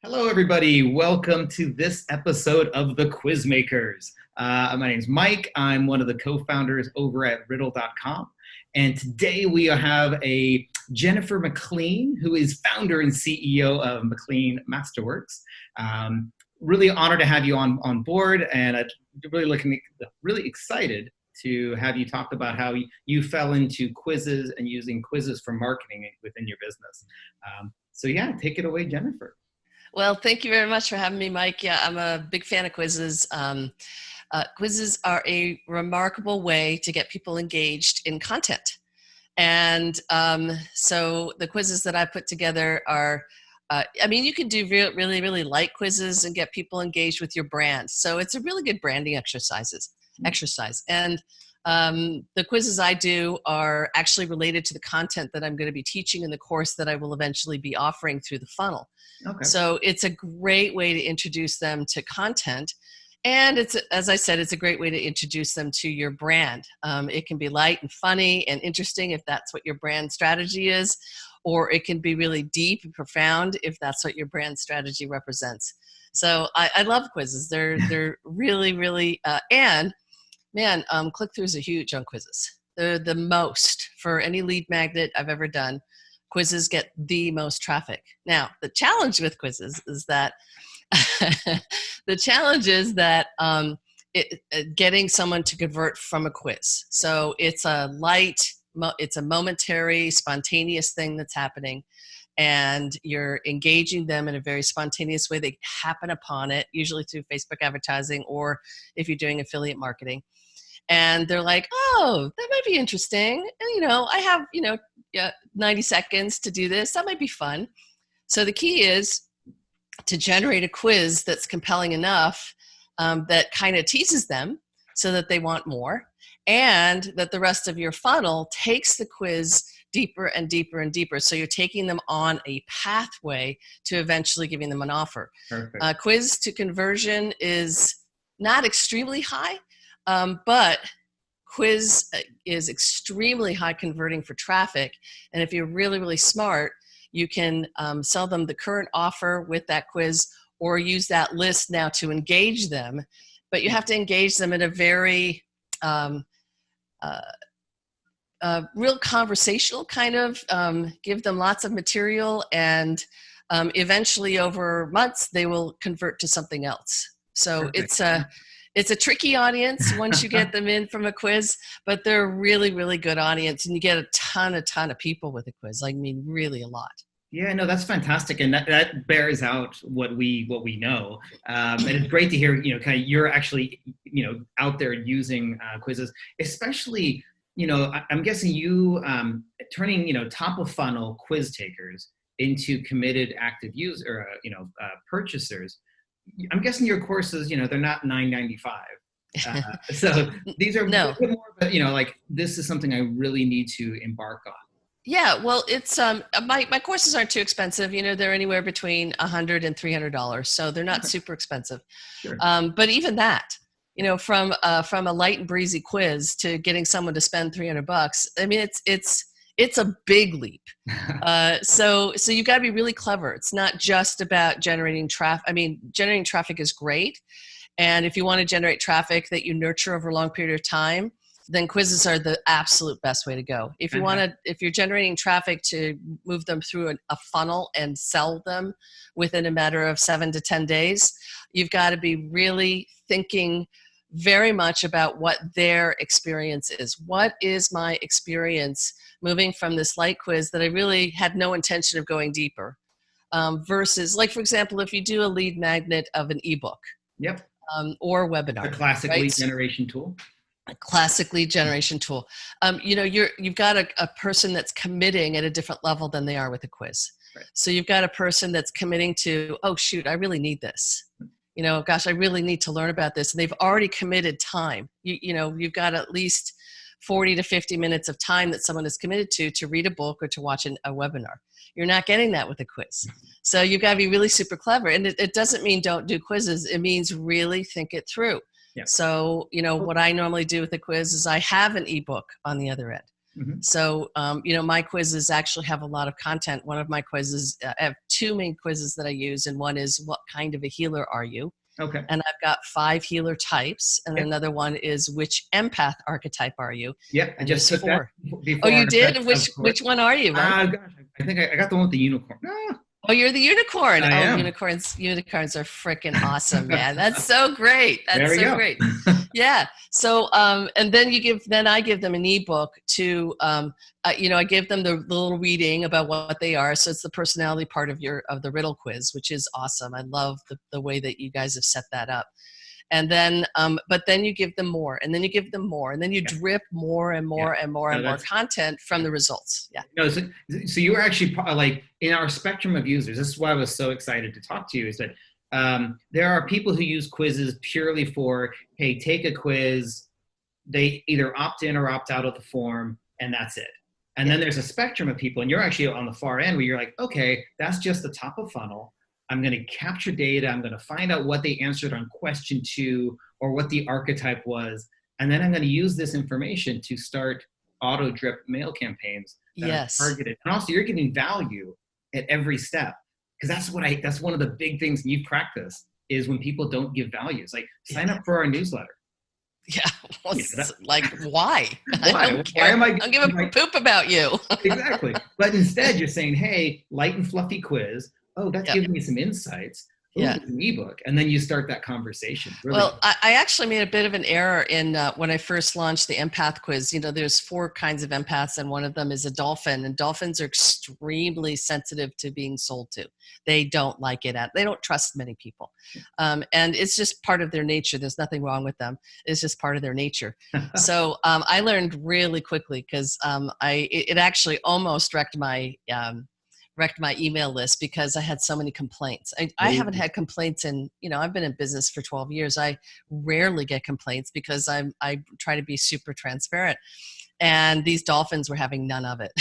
Hello, everybody. Welcome to this episode of The Quizmakers. My name's Mike. I'm one of the co-founders over at riddle.com. And today we have a Jennifer McLean, who is founder and CEO of McLean Masterworks. Really honored to have you on board, and I'm really excited to have you talk about how you fell into quizzes and using quizzes for marketing within your business. So yeah, take it away, Jennifer. Well, thank you very much for having me, Mike. Yeah, I'm a big fan of quizzes. Quizzes are a remarkable way to get people engaged in content. And so the quizzes that I put together are, you can do really light quizzes and get people engaged with your brand. So it's a really good branding exercise. And the quizzes I do are actually related to the content that I'm going to be teaching in the course that I will eventually be offering through the funnel. Okay. So it's a great way to introduce them to content. And it's, as I said, it's a great way to introduce them to your brand. It can be light and funny and interesting if that's what your brand strategy is, or it can be really deep and profound if that's what your brand strategy represents. So I love quizzes. They're really, and man, click-throughs are huge on quizzes. They're the most for any lead magnet I've ever done. Quizzes get the most traffic. Now, the challenge with quizzes is that getting someone to convert from a quiz. So it's a momentary, spontaneous thing that's happening, and you're engaging them in a very spontaneous way. They happen upon it, usually through Facebook advertising, or if you're doing affiliate marketing. And they're like, oh, that might be interesting. And, I have, 90 seconds to do this. That might be fun. So the key is to generate a quiz that's compelling enough that kind of teases them so that they want more, and that the rest of your funnel takes the quiz deeper and deeper and deeper. So you're taking them on a pathway to eventually giving them an offer. Perfect. Quiz to conversion is not extremely high, but quiz is extremely high converting for traffic. And if you're really smart, you can sell them the current offer with that quiz, or use that list now to engage them. But you have to engage them in a very real conversational kind of, give them lots of material, and eventually over months they will convert to something else. So perfect. It's a tricky audience once you get them in from a quiz, but they're a really good audience, and you get a ton of people with a quiz. Really a lot. Yeah, no, that's fantastic, and that bears out what we know. And it's great to hear, kind of you're actually, out there using quizzes, especially, I'm guessing you turning, top of funnel quiz takers into committed active user, purchasers. I'm guessing your courses, they're not $9.95. So these are no. More, but this is something I really need to embark on. Yeah, well, it's my courses aren't too expensive. They're anywhere between $100 and $300, so they're not super expensive. Sure. But even that, from a light and breezy quiz to getting someone to spend $300, it's a big leap. So you got to be really clever. It's not just about generating traffic. Generating traffic is great, and if you want to generate traffic that you nurture over a long period of time, then quizzes are the absolute best way to go. If you're generating traffic to move them through a funnel and sell them within a matter of 7 to 10 days, you've got to be really thinking very much about what their experience is. What is my experience moving from this light quiz that I really had no intention of going deeper, versus, like, for example, if you do a lead magnet of an ebook. Yep. Or a webinar. A classic lead generation tool. A classic lead generation tool. You've got a person that's committing at a different level than they are with a quiz. Right. So you've got a person that's committing to, oh shoot, I really need this. Gosh, I really need to learn about this. And they've already committed time. You've got at least 40 to 50 minutes of time that someone is committed to read a book or to watch a webinar. You're not getting that with a quiz. So you've got to be really super clever. And it doesn't mean don't do quizzes. It means really think it through. Yeah. So, what I normally do with a quiz is I have an ebook on the other end. Mhm. So, my quizzes actually have a lot of content. One of my quizzes, I have two main quizzes that I use, and one is what kind of a healer are you? Okay. And I've got 5 healer types, and Yep. another one is which empath archetype are you? Yep. I And just there's took that 4. Oh, before you our did? session, of course. Which one are you, Mike? Gosh, I think I got the one with the unicorn. Ah, Oh, you're the unicorn. I Oh, am. unicorns are freaking awesome, man. That's so great. There That's we so go. great. Yeah. So, and then I give them an ebook to, I give them the little reading about what they are. So it's the personality part of the riddle quiz, which is awesome. I love the way that you guys have set that up. And then, but then you give them more, and then you give them more, and then you Yeah. drip more and Yeah. more and more No, and more that's content from the results. Yeah. no. So you were actually like in our spectrum of users. This is why I was so excited to talk to you. Is that there are people who use quizzes purely for, hey, take a quiz. They either opt in or opt out of the form, and that's it. And Yeah. then there's a spectrum of people, and you're actually on the far end where you're like, okay, that's just the top of funnel. I'm going to capture data. I'm going to find out what they answered on question 2 or what the archetype was. And then I'm going to use this information to start auto drip mail campaigns that are Yes. targeted. And also you're getting value at every step. Because that's one of the big things, and you've cracked this, is when people don't give value. It's like, sign up for our newsletter. Yeah. Well, That, like, why? why? I don't care. Why am I don't give a poop about you. exactly. But instead, you're saying, hey, light and fluffy quiz. Oh, that's Yep. giving me some insights. Ooh, Yeah. an ebook. And then you start that conversation. Really Well, cool. I actually made a bit of an error in when I first launched the empath quiz. There's 4 kinds of empaths, and one of them is a dolphin. And dolphins are extremely sensitive to being sold to. They don't like it. They don't trust many people. And it's just part of their nature. There's nothing wrong with them. It's just part of their nature. So I learned really quickly because it actually almost wrecked my email list because I had so many complaints. I haven't had complaints in, I've been in business for 12 years. I rarely get complaints because I try to be super transparent. And these dolphins were having none of it.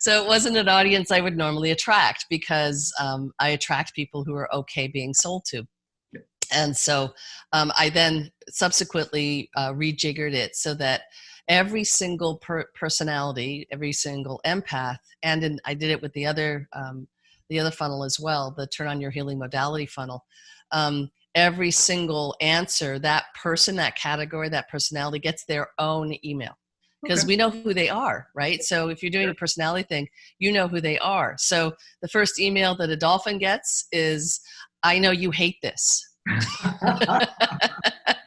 So it wasn't an audience I would normally attract because I attract people who are okay being sold to. And so I then subsequently rejiggered it so that every single personality, every single empath, and I did it with the other funnel as well, the Turn on Your Healing Modality funnel. Every single answer, that person, that category, that personality gets their own email because we know who they are, right? So if you're doing a personality thing, you know who they are. So the first email that a dolphin gets is, I know you hate this.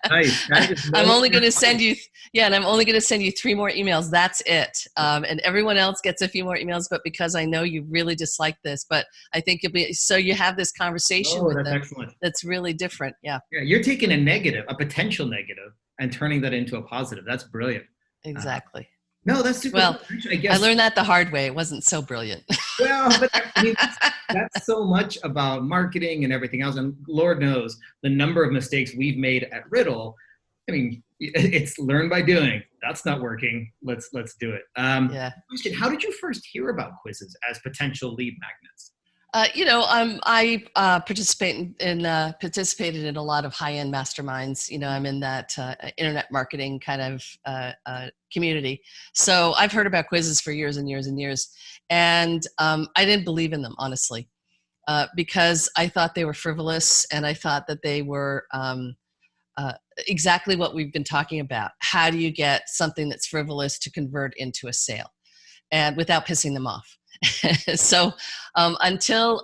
Nice. I'm only going to send you, and I'm only going to send you 3 more emails. That's it. And everyone else gets a few more emails, but because I know you really dislike this, but I think so you have this conversation with them. Excellent. That's really different. Yeah. Yeah. You're taking a potential negative, and turning that into a positive. That's brilliant. Exactly. No, that's super. Well, I guess I learned that the hard way. It wasn't so brilliant. well, but I mean, that's so much about marketing and everything else. And Lord knows the number of mistakes we've made at Riddle. I mean, it's learn by doing. That's not working. Let's do it. Yeah. Question: how did you first hear about quizzes as potential lead magnets? I participated in a lot of high-end masterminds. I'm in that internet marketing kind of community. So I've heard about quizzes for years and years and years. And I didn't believe in them, honestly, because I thought they were frivolous, and I thought that they were exactly what we've been talking about. How do you get something that's frivolous to convert into a sale and without pissing them off? So until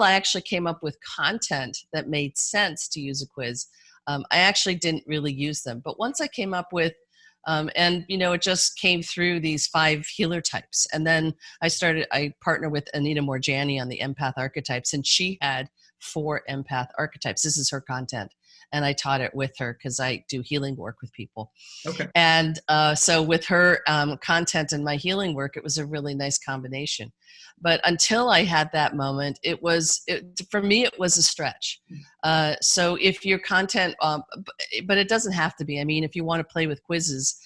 I actually came up with content that made sense to use a quiz, I actually didn't really use them. But once I came up with, it just came through these 5 healer types. And then I partnered with Anita Morjani on the empath archetypes, and she had 4 empath archetypes. This is her content. And I taught it with her because I do healing work with people. Okay. And so with her content and my healing work, it was a really nice combination. But until I had that moment, for me, it was a stretch. So if your content, but it doesn't have to be. I mean, if you want to play with quizzes,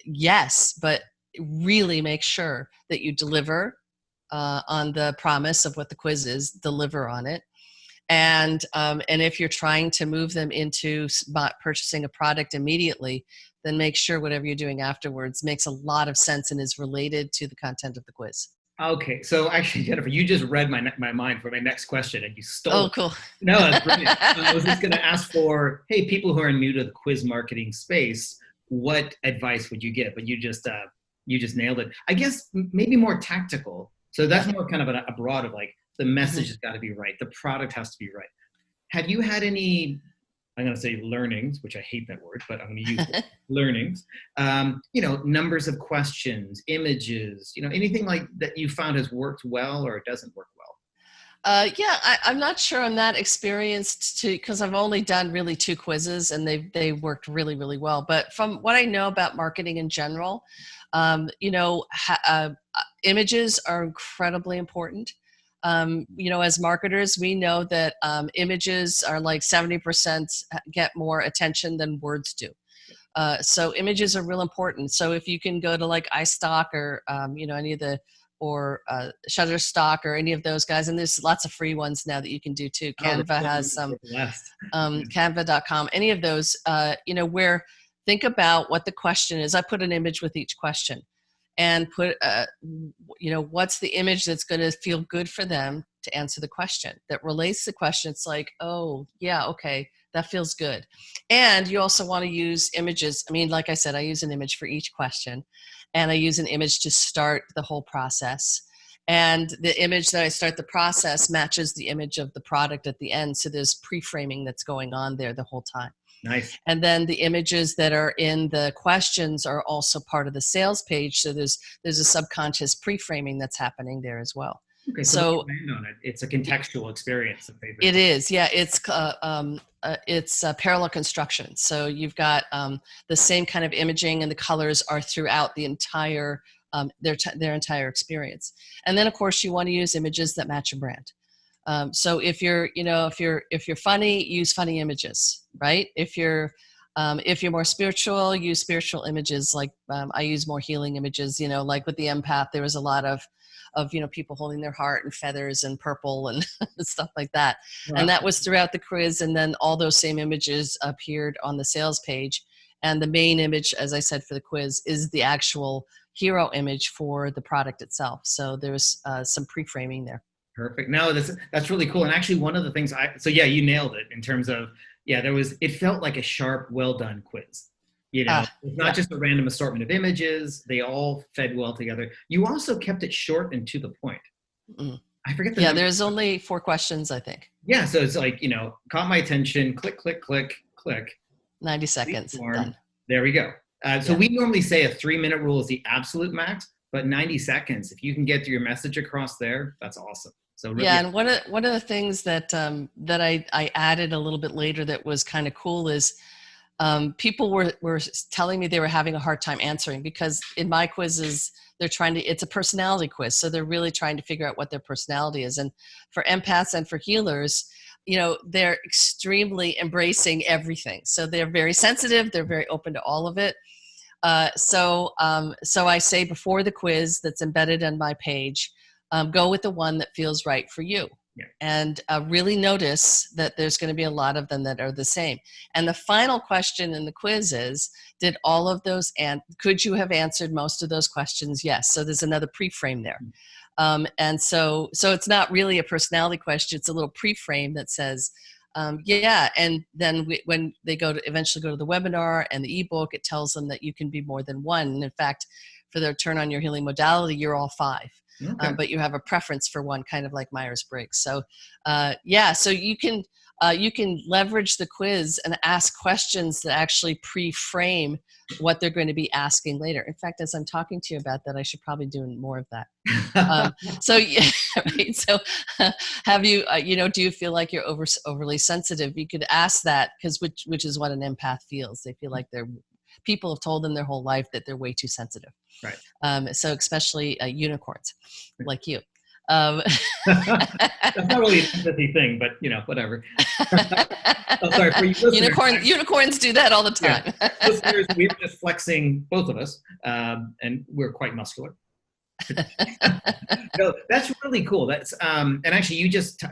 yes, but really make sure that you deliver on the promise of what the quiz is, deliver on it. And if you're trying to move them into purchasing a product immediately, then make sure whatever you're doing afterwards makes a lot of sense and is related to the content of the quiz. Okay, so actually, Jennifer, you just read my mind for my next question, and you stole Oh, it. cool. No, that's brilliant. I was just going to ask for, hey, people who are new to the quiz marketing space, what advice would you give? But you just nailed it. I guess maybe more tactical. So that's more kind of a broad of like the message has got to be right, the product has to be right. Have you had any, I'm going to say learnings, which I hate that word, but I'm going to use it, learnings, numbers of questions, images, anything like that you found has worked well or it doesn't work well? I'm not sure I'm that experienced because I've only done really 2 quizzes and they worked really, really well. But from what I know about marketing in general, images are incredibly important. As marketers, we know that images are like 70% get more attention than words do. So images are real important. So if you can go to like iStock or, any of the, or Shutterstock or any of those guys, and there's lots of free ones now that you can do too. Canva has some, canva.com, any of those, where think about what the question is. I put an image with each question and put, what's the image that's going to feel good for them to answer the question that relates to the question. It's like, oh yeah, okay, that feels good. And you also want to use images. I mean, like I said, I use an image for each question and I use an image to start the whole process. And the image that I start the process matches the image of the product at the end. So there's pre-framing that's going on there the whole time. Nice. And then the images that are in the questions are also part of the sales page. So there's a subconscious pre-framing that's happening there as well. Okay, so on it. It's a contextual experience. It is, yeah. It's parallel construction. So you've got the same kind of imaging, and the colors are throughout the entire their entire experience. And then, of course, you want to use images that match your brand. So if you're funny, use funny images, right? If you're more spiritual, use spiritual images. Like I use more healing images. Like with the empath, there was a lot of people holding their heart and feathers and purple and stuff like that. Wow. And that was throughout the quiz. And then all those same images appeared on the sales page. And the main image, as I said, for the quiz is the actual hero image for the product itself. So there's some pre-framing there. Perfect. No, that's really cool. And actually one of the things you nailed it in terms of, it felt like a sharp, well done quiz. It's not just a random assortment of images. They all fed well together. You also kept it short and to the point. I forget the number. There's only 4 questions, I think. Yeah. So it's like, caught my attention, click, click, click, click. 90 seconds. Done. There we go. So we normally say a 3-minute rule is the absolute max, but 90 seconds, if you can get your message across there, that's awesome. So really, and one of the things that that I added a little bit later that was kind of cool is people were telling me they were having a hard time answering, because in my quizzes it's a personality quiz, so they're really trying to figure out what their personality is. And for empaths and for healers, they're extremely embracing everything. So they're very sensitive. They're very open to all of it. So I say before the quiz that's embedded on my page, go with the one that feels right for you. Yeah. And really notice that there's going to be a lot of them that are the same. And the final question in the quiz is, did all of those, and could you have answered most of those questions? Yes. So there's another pre-frame there. And so it's not really a personality question. It's a little pre-frame that says, and then when they eventually go to the webinar and the ebook, it tells them that you can be more than one. And in fact, for their turn on your healing modality, you're all 5. Okay. But you have a preference for one, kind of like Myers-Briggs. So so you can leverage the quiz and ask questions that actually pre-frame what they're going to be asking later. In fact, as I'm talking to you about that, I should probably do more of that. Right? So have you, do you feel like you're overly sensitive? You could ask that, because which is what an empath feels. They feel like people have told them their whole life that they're way too sensitive. Right. So especially unicorns like you. That's not really an empathy thing, but whatever. Oh, sorry, for you listeners, unicorns do that all the time. Yeah. Listeners, we were just flexing, both of us, and we're quite muscular. So that's really cool. That's and actually, you just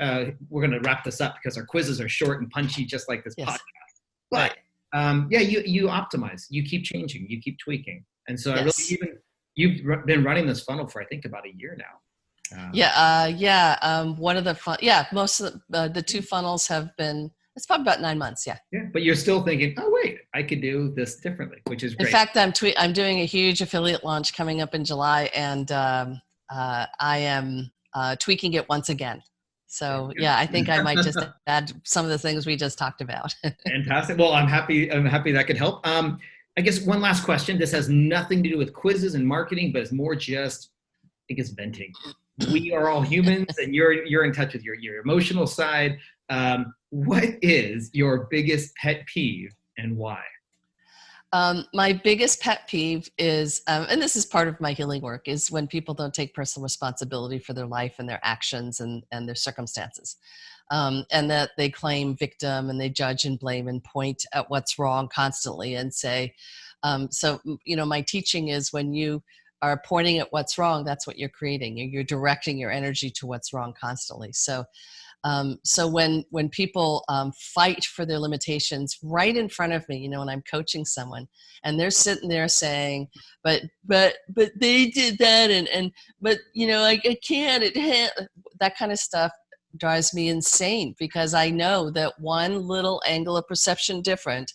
we're going to wrap this up because our quizzes are short and punchy, just like this podcast. But yeah, you optimize, you keep changing, you keep tweaking. And so I really, Yes. even you've been running this funnel for, I think, about a year now. One of the most of the two funnels have been, it's probably about 9 months. Yeah. Yeah, but you're still thinking, oh wait, I could do this differently, which is In great. fact, I'm doing a huge affiliate launch coming up in July, and I am tweaking it once again. So yeah, I think I might just add some of the things we just talked about. Fantastic. Well, I'm happy. I'm happy that could help. I guess one last question. This has nothing to do with quizzes and marketing, but it's more just, I think it's venting. We are all humans, and you're in touch with your emotional side. What is your biggest pet peeve and why? My biggest pet peeve is, and this is part of my healing work, is when people don't take personal responsibility for their life and their actions and their circumstances. And that they claim victim and they judge and blame and point at what's wrong constantly and say, my teaching is when you are pointing at what's wrong, that's what you're creating. You're directing your energy to what's wrong constantly. So when people fight for their limitations right in front of me, when I'm coaching someone and they're sitting there saying, but they did that but I can't, that kind of stuff drives me insane, because I know that one little angle of perception different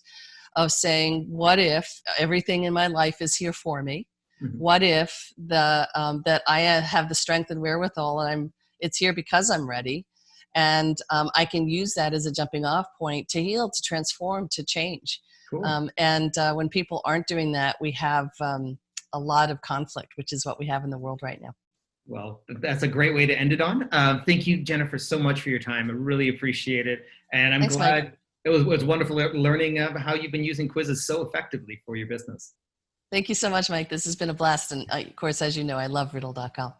of saying, what if everything in my life is here for me? Mm-hmm. What if that I have the strength and wherewithal and it's here because I'm ready? And I can use that as a jumping off point to heal, to transform, to change. Cool. When people aren't doing that, we have a lot of conflict, which is what we have in the world right now. Well, that's a great way to end it on. Thank you, Jennifer, so much for your time. I really appreciate it. And I'm glad Mike. It was wonderful learning how you've been using quizzes so effectively for your business. Thank you so much, Mike. This has been a blast. And of course, as you know, I love riddle.com.